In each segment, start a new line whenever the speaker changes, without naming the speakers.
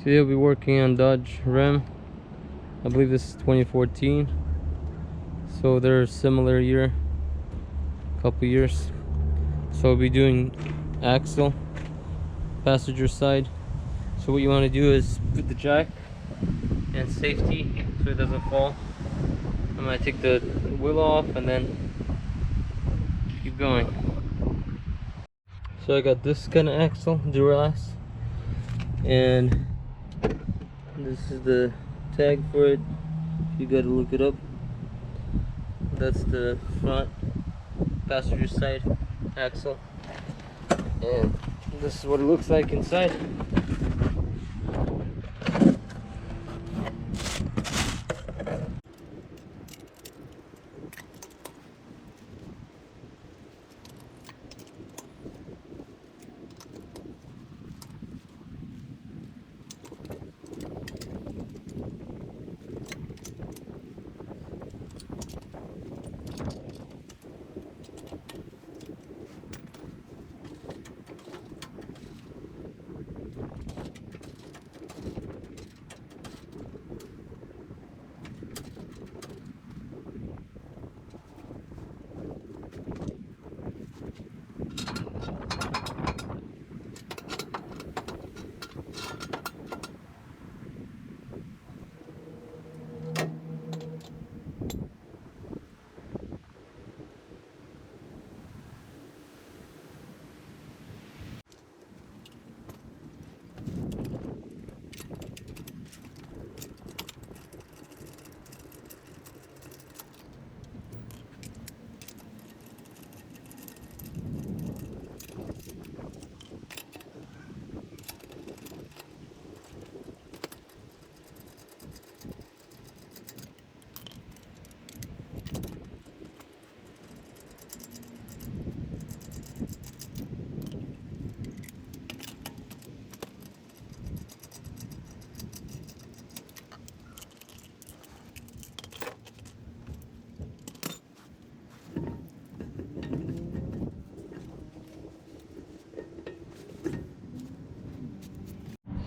Today I'll be working on Dodge Ram. I believe this is 2014. So they're similar year, couple years. So I'll be doing axle, passenger side. So what you want to do is put the jack and safety so it doesn't fall. I'm gonna take the wheel off and then keep going. So I got this kind of axle, Duralast, and this is the tag for it. You gotta look it up. That's the front passenger side axle, and this is what it looks like inside.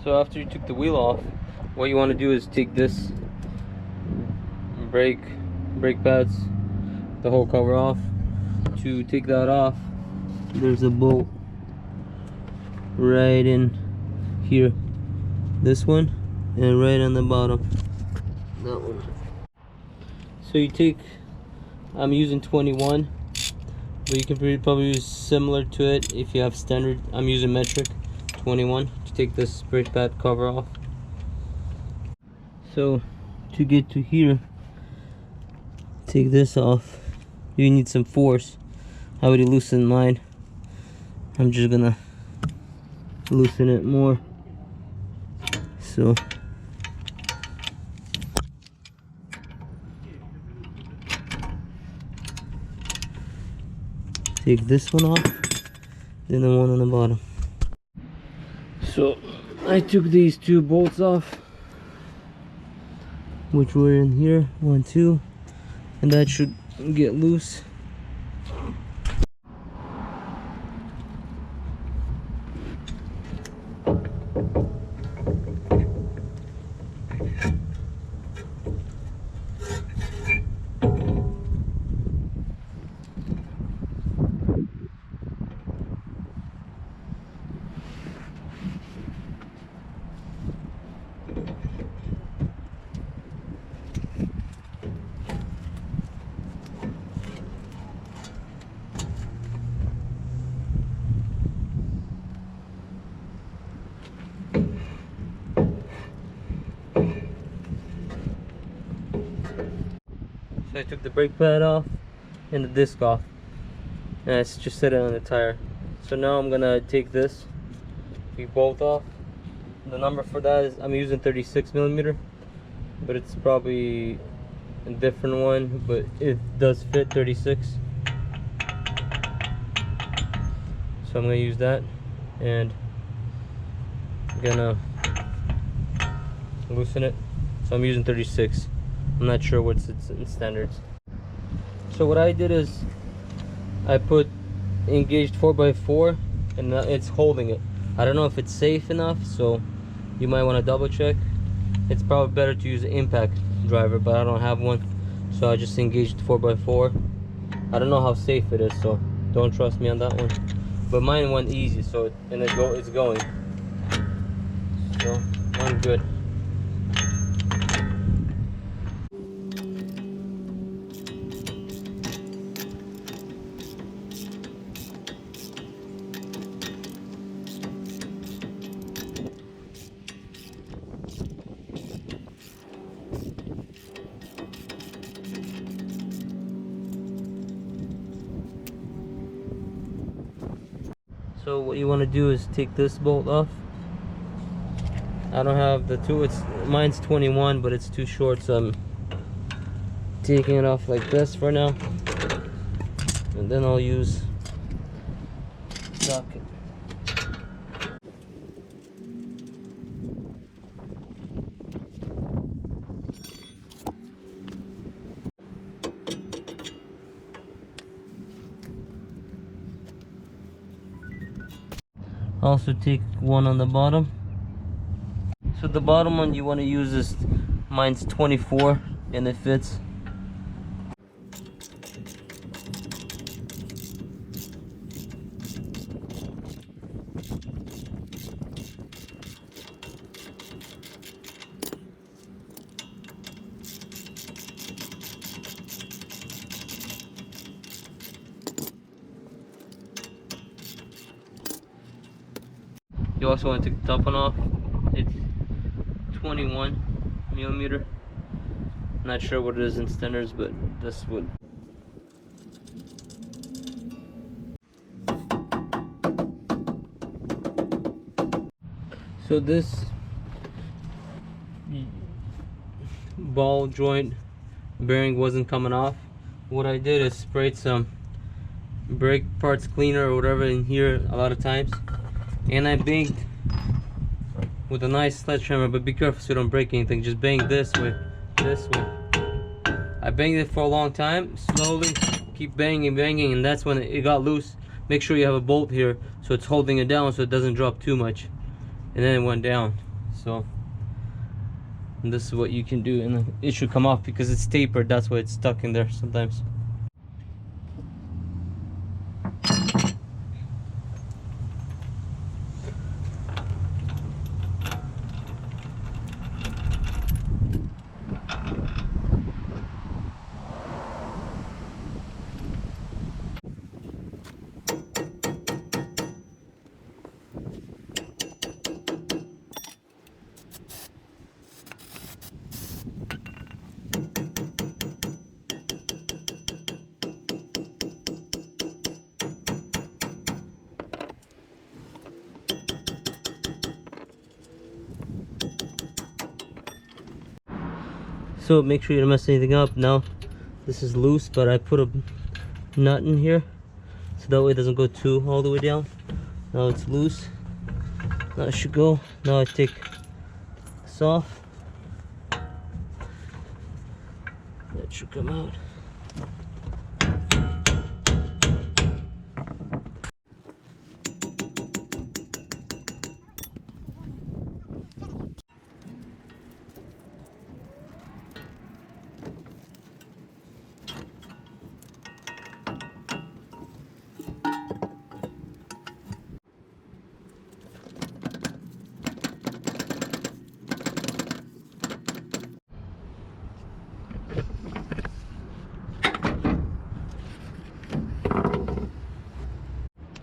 So after you took the wheel off, what you want to do is take this brake pads, the whole cover off. To take that off, there's a bolt right in here, this one, and right on the bottom, that one. So you take, I'm using 21, but you can probably use similar to it if you have standard. I'm using metric 21 to take this brake pad cover off. So to get to here, take this off, you need some force. I already loosened mine. I'm just gonna loosen it more. So take this one off, then the one on the bottom. So I took these two bolts off, which were in here, 1, 2, and that should get loose. So I took the brake pad off and the disc off, and I just set it on the tire. So now I'm gonna take this, bolt off. The number for that is, I'm using 36mm, but it's probably a different one, but it does fit 36. So I'm gonna use that, and I'm gonna loosen it. So I'm using 36. I'm not sure what's its in standards. So what I did is I put engaged 4x4 and it's holding it. I don't know if it's safe enough, so you might want to double check. It's probably better to use an impact driver, but I don't have one, so I just engaged 4x4. I don't know how safe it is, so don't trust me on that one. But mine went easy, so it's going. So I'm good. So what you want to do is take this bolt off. I don't have the two. Mine's 21, but it's too short, so I'm taking it off like this for now, and then I'll use socket. Also take one on the bottom. So the bottom one you want to use is, mine's 24 and it fits. You also want to take the top one off. It's 21 millimeter. Not sure what it is in standards, but this would. So this ball joint bearing wasn't coming off. What I did is sprayed some brake parts cleaner or whatever in here a lot of times, and I banged with a nice sledgehammer, but be careful so you don't break anything. Just bang this way, this way. I banged it for a long time, slowly, keep banging, and that's when it got loose. Make sure you have a bolt here so it's holding it down so it doesn't drop too much. And then it went down. So this is what you can do, and it should come off because it's tapered. That's why it's stuck in there sometimes. So make sure you don't mess anything up. Now this is loose, but I put a nut in here so that way it doesn't go all the way down. Now it's loose. Now it should go. Now I take this off. That should come out.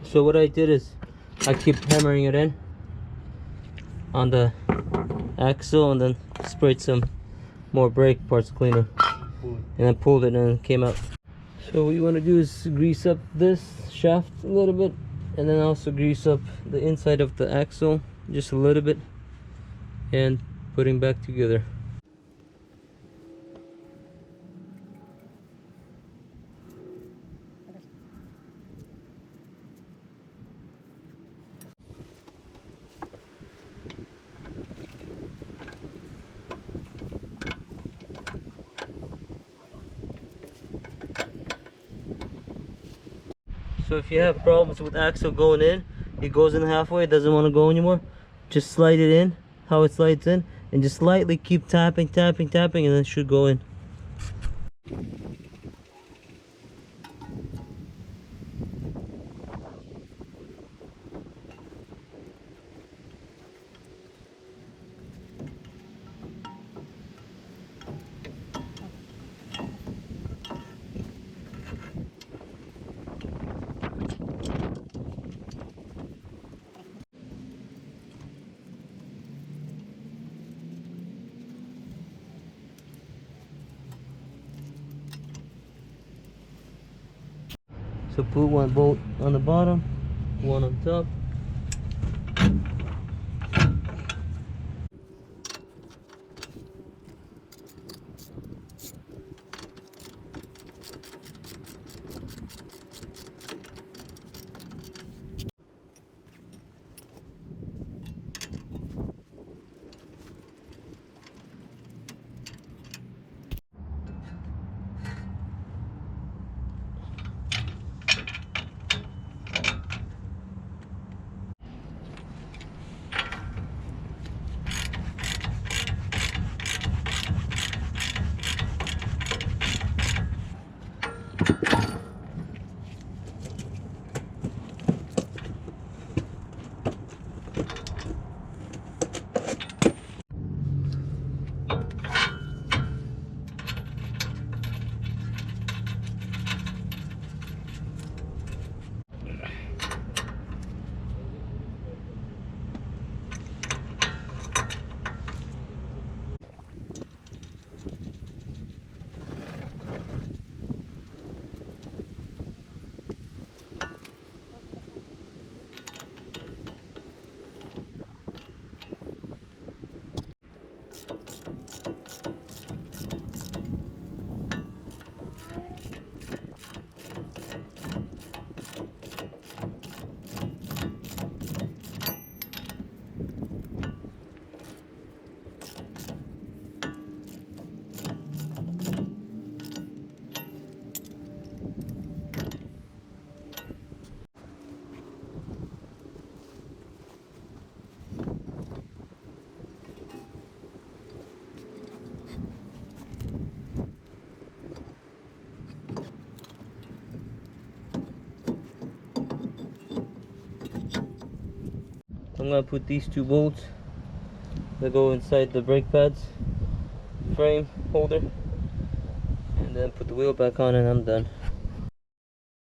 So what I did is I keep hammering it in on the axle and then sprayed some more brake parts cleaner and then pulled it and it came out. So what you want to do is grease up this shaft a little bit, and then also grease up the inside of the axle just a little bit and putting back together. So if you have problems with axle going in, it goes in halfway, it doesn't want to go anymore, just slide it in
how it slides in, and just slightly keep tapping, tapping, tapping, and then it should go in. So put one bolt on the bottom, one on top. I'm gonna put these two bolts that go inside the brake pads frame holder, and then put the wheel back on, and I'm done.